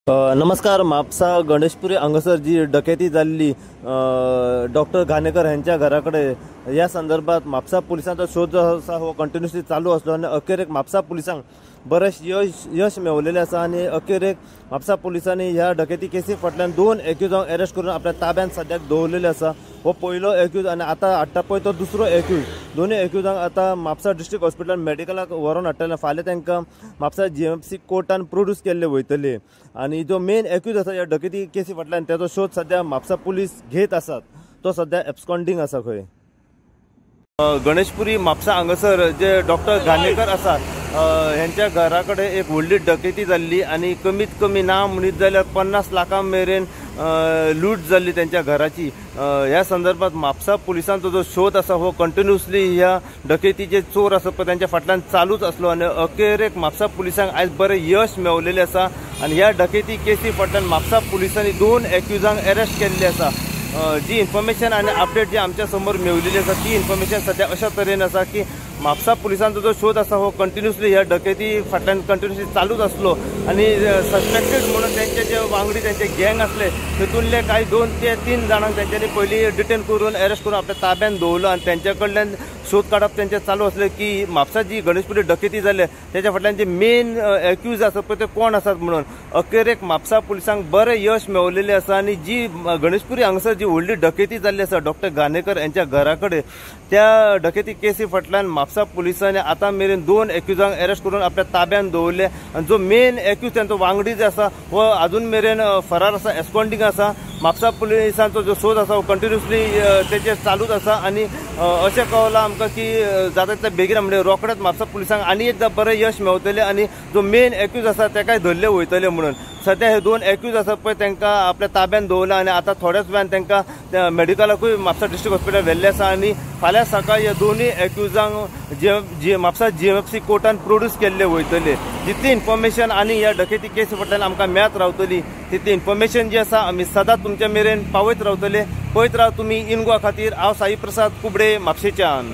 नमस्कार. म्हापसा गणेशपुरी हांगासर जी डकेती जाल्ली डॉक्टर घाणेकर यांच्या घराकडे या संदर्भात म्हापसा पोलिसांचो शोध जो आसा हो कंटिन्युअसली चालू असलो आणि अखेर एक म्हापसा पोलिसांक बरेच यश मेळवलेले आसा आणि अखेर एक म्हापसा पोलिसांनी ह्या डकेती केसी फाटल्यान 2 एक्युजांक अरेस्ट करून आपल्या ताब्यात सद्याक दवरलेले आसा. हो पयलो एक्यूज आणि आता हाडटा पळय तो दुसरो एक्यूज. दोन्ही एक्युजांक आता म्हापसा डिस्ट्रिक्ट हॉस्पिटलान मेडिकलाक व्हरून हाडटले. फाल्यां तांकां म्हापसा GMC कोर्टान प्रोड्यूस केल्ले वयतले आणि जो मेन एक्यूज आसा ह्या डकेती केसी फाटल्यान त्याचो शोध सध्या म्हापसा पुलीस घेत आसात. तो सध्या एब्सकॉन्डिंग आसा. खंय गणेशपुरी म्हापसा हांगासर जे डॉक्टर घाणेकर आसात ह्यांच्या घराकडे एक व्हडली डकेती जाल्ली आणि कमीत कमी ना म्हणीत जाल्यार 50 लाखां मेरेन लूट जाल्ली त्यांच्या घराची. ह्या संदर्भात म्हापसा पोलिसांचो जो शोध आसा हो कंटिन्युअसली ह्या डकेतीचे चोर आसा पळय त्यांच्या फाटल्यान चालूच असलो आणि अखेर एक म्हापसा पोलिसांक आयज बरें यश मेळवलेलें आसा. आणि ह्या डकेती केसी फाटल्यान म्हापसा पोलिसांनी 2 एक्युजांक अरेस्ट केल्ले आसा. जी इन्फॉर्मेशन आणि अपडेट जी आमच्या समोर मेळिल्ली आसा ती इन्फॉर्मेशन सध्या अशा तरेन आसा की म्हापसा पोलिसांचो जो शोध आसा हो कंटिन्युअसली ह्या डकेती फाटल्यान कंटिन्युअसली चालूच असलो आणि सस्पेक्टेड म्हणून त्यांचे जे वांगडी त्यांचे गँग असले तेतूंतले काही 2 ते 3 जाणांक त्यांच्यानी पयलीं डिटेन करून अरेस्ट करून आपल्या ताब्यात दवरलो आणि त्यांच्या कडल्यान शोध काडप त्यांचे चालू असले की म्हापसा जी गणेशपुरी डकेती जाले त्याच्या फाटल्यान जे मेन एक्यूज आसा पळय ते कोण आसात म्हणून अखेर एक म्हापसा पोलिसांक बरें यश मेळवलेलें आसा. आणि जी गणेशपुरी हांगासर जी व्हडली डकेती जाल्ली आसा डॉक्टर घाणेकर यांच्या घराकडे त्या डकेती केसी फाटल्यान म्हापसा पोलिसांनी आतां मेरेन 2 एक्युजांक अरेस्ट करून आपल्या ताब्यात दवरले. आणि जो मेन एक्यूज त्यांचो वांगडी जो आसा हो अजून मेरेन फरार आसा, एस्कॉन्डिंग आसा. म्हापसा पुलिसांचो जो शोध आसा हो कंटिन्युअसली तेचेर चालूच आसा आणि अशें कळलां आमकां की जाता तितल्या बेगीन म्हणजे रोखडेच म्हापसा पुलिसांक आनी एकदां बरें यश मेळटलें आणि जो मेन एक्यूज आसा तेकाय धरले वयतले म्हणून. सध्या हे 2 एक्यूज आसा पळय तांकां आपल्या ताब्यात दवरला आणि आता थोड्याच वेळान तांकां मेडिकलाकूय म्हापसा डिस्ट्रिक्ट हॉस्पिटल व्हेल्ले आसा. आणि फाल्यां सकाळीं ह्या दोनूय एक्यूजांक म्हापसा GMC कोर्टान प्रोड्यूस केल्ले वयतले. जितली इन्फॉर्मेशन आणि ह्या डकेती केसी फाटल्यान आमकां मेळत रावतली तितली इन्फॉर्मेशन जी आसा आमी सदांच तुमच्या मेरेन पावयत रावतले. पळयत राव तुमी इन गोवा खातीर. हांव साई प्रसाद कुबडे म्हापशेच्यान.